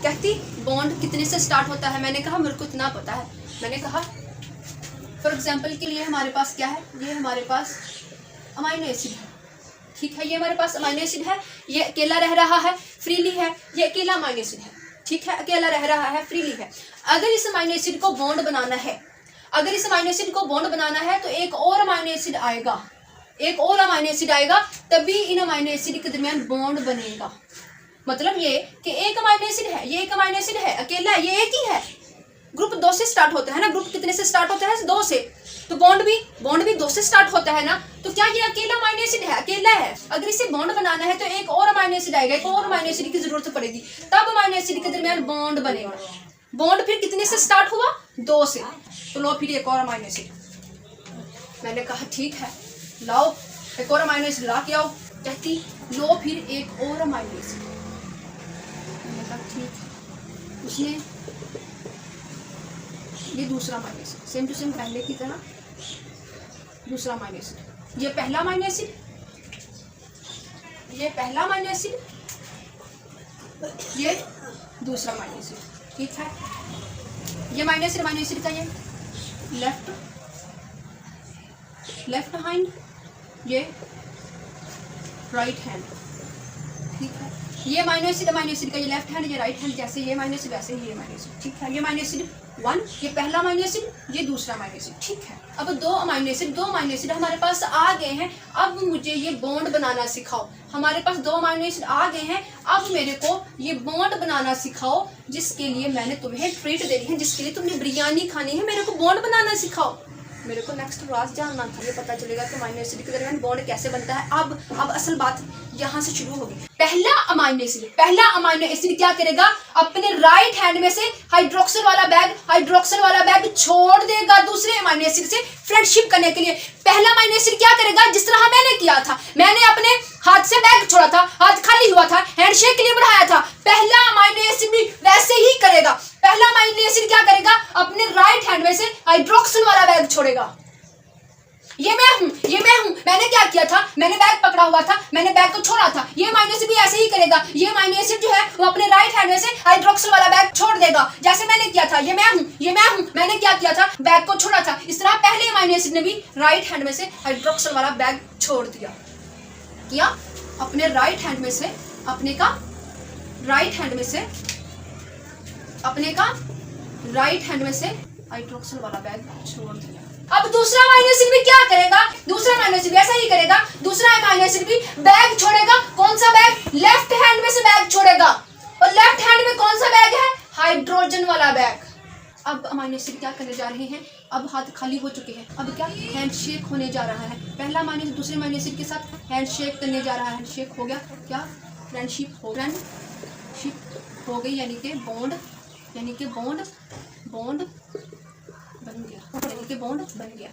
कहती बॉन्ड कितने से स्टार्ट होता है। मैंने कहा मेरे को इतना पता है। मैंने कहा फॉर एग्जांपल के लिए हमारे पास क्या है, ये हमारे पास अमाइनो एसिड है, ठीक है। ये हमारे पास अमाइनो एसिड है, ये अकेला रह रहा है, फ्रीली है। ये अकेला अमाइनो एसिड है, ठीक है, अकेला रह रहा है, फ्रीली है। अगर इस अमाइनो एसिड को बॉन्ड बनाना है, अगर इस अमाइनो एसिड को बॉन्ड बनाना है तो एक और अमाइनो एसिड आएगा, एक और अमाइनो एसिड आएगा, तभी इन अमाइनो एसिड के दरमियान बॉन्ड बनेगा। मतलब ये कि एक अमाइनो एसिड है, ये एक अमाइनो एसिड है, अकेला है, ये एक ही है। ग्रुप 2 से स्टार्ट होता है ना, ग्रुप कितने से स्टार्ट होता है, 2 से। तो बॉन्ड भी 2 से स्टार्ट होता है ना। तो क्या ये अकेला अमाइनो एसिड है, अकेला है। अगर इसे बॉन्ड बनाना है तो एक और अमाइनो एसिड आएगा, एक और अमाइनो एसिड की जरूरत पड़ेगी, तब अमाइनो एसिड के दरमियान बॉन्ड बनेगा। बॉन्ड फिर कितने से स्टार्ट हुआ, 2 से। तो लो फिर एक और अमाइनो एसिड। मैंने कहा ठीक है, लाओ एक और अमाइनो एसिड ला के आओ। कहती लो फिर एक और अमाइनो एसिड। मैंने कहा ठीक है। उसने ये दूसरा amino acid, same to same पहले की तरह दूसरा अमाइनो एसिड। ये पहला अमाइनो एसिड, ये पहला अमाइनो एसिड, ये दूसरा अमाइनो एसिड, ठीक है। ये अमाइनो एसिड का ये लेफ्ट हैंड, ये राइट हैंड, ठीक है। ये अमाइनो एसिड का ये लेफ्ट हैंड, ये राइट हैंड, जैसे ये अमाइनो एसिड वैसे ही ये अमाइनो एसिड, ठीक है। ये अमाइनो एसिड 1, ये पहला अमाइनो एसिड, ये दूसरा अमाइनो एसिड, ठीक है। अब दो अमाइनो एसिड हमारे पास आ गए हैं। अब मुझे ये बॉन्ड बनाना सिखाओ। हमारे पास 2 अमाइनो एसिड आ गए हैं, अब मेरे को ये बॉन्ड बनाना सिखाओ, जिसके लिए मैंने तुम्हें ट्रीट देनी है, जिसके लिए तुमने बिरयानी खानी है, मेरे को बॉन्ड बनाना सिखाओ। मेरे को नेक्स्ट क्लास जानना था, ये पता चलेगा कि अमाइनो एसिड के दरमियान बॉन्ड कैसे बनता है। अब असल बात यहाँ से शुरू होगी। पहला अमाइनो एसिड क्या करेगा, अपने राइट हैंड में से हाइड्रोक्सिल वाला बैग छोड़ देगा दूसरे अमाइनो एसिड से फ्रेंडशिप करने के लिए। पहला अमाइनो एसिड क्या करेगा, जिस तरह मैंने किया था, मैंने अपने हाथ से बैग छोड़ा था, हाथ खाली हुआ था, हैंडशेक के लिए बढ़ाया था। पहला अमाइनो एसिड भी वैसे ही करेगा। पहला अमाइनो एसिड क्या करेगा, अपने राइट हैंड में से हाइड्रोक्सिल वाला बैग छोड़ेगा। ये मैं हूं, मैंने क्या किया था, मैंने बैग पकड़ा हुआ था, मैंने बैग को छोड़ा था। ये अमाइनो एसिड भी ऐसे ही करेगा। ये अमाइनो एसिड जो है वो अपने राइट हैंड में से हाइड्रोक्सिल वाला बैग छोड़ देगा, जैसे मैंने किया था। ये मैं हूं, मैंने क्या किया था, बैग को छोड़ा था। इस तरह पहले अमाइनो एसिड ने भी राइट हैंड में से हाइड्रोक्सिल वाला बैग छोड़ दिया। किया अपने राइट हैंड में से, अपने का राइट हैंड में से हाइड्रोक्सिल वाला बैग छोड़ दिया। अब दूसरा अमाइनो एसिड भी क्या करेगा, दूसरा अमाइनो एसिड भी ऐसा ही करेगा। दूसरा अमाइनो एसिड भी बैग छोड़ेगा। कौन सा बैग, लेफ्ट हैंड में से बैग छोड़ेगा। और लेफ्ट हैंड में कौन सा बैग है, हाइड्रोजन वाला बैग। अब अमाइनो एसिड क्या करने जा रहे हैं, अब हाथ खाली हो चुके हैं, अब क्या हैंडशेक होने जा रहा है। पहला अमाइनो एसिड दूसरे अमाइनो एसिड के साथ हैंडशेक करने जा रहा है। हैंडशेक हो गया, क्या फ्रेंडशिप हो गई, यानी कि बॉन्ड बन गया,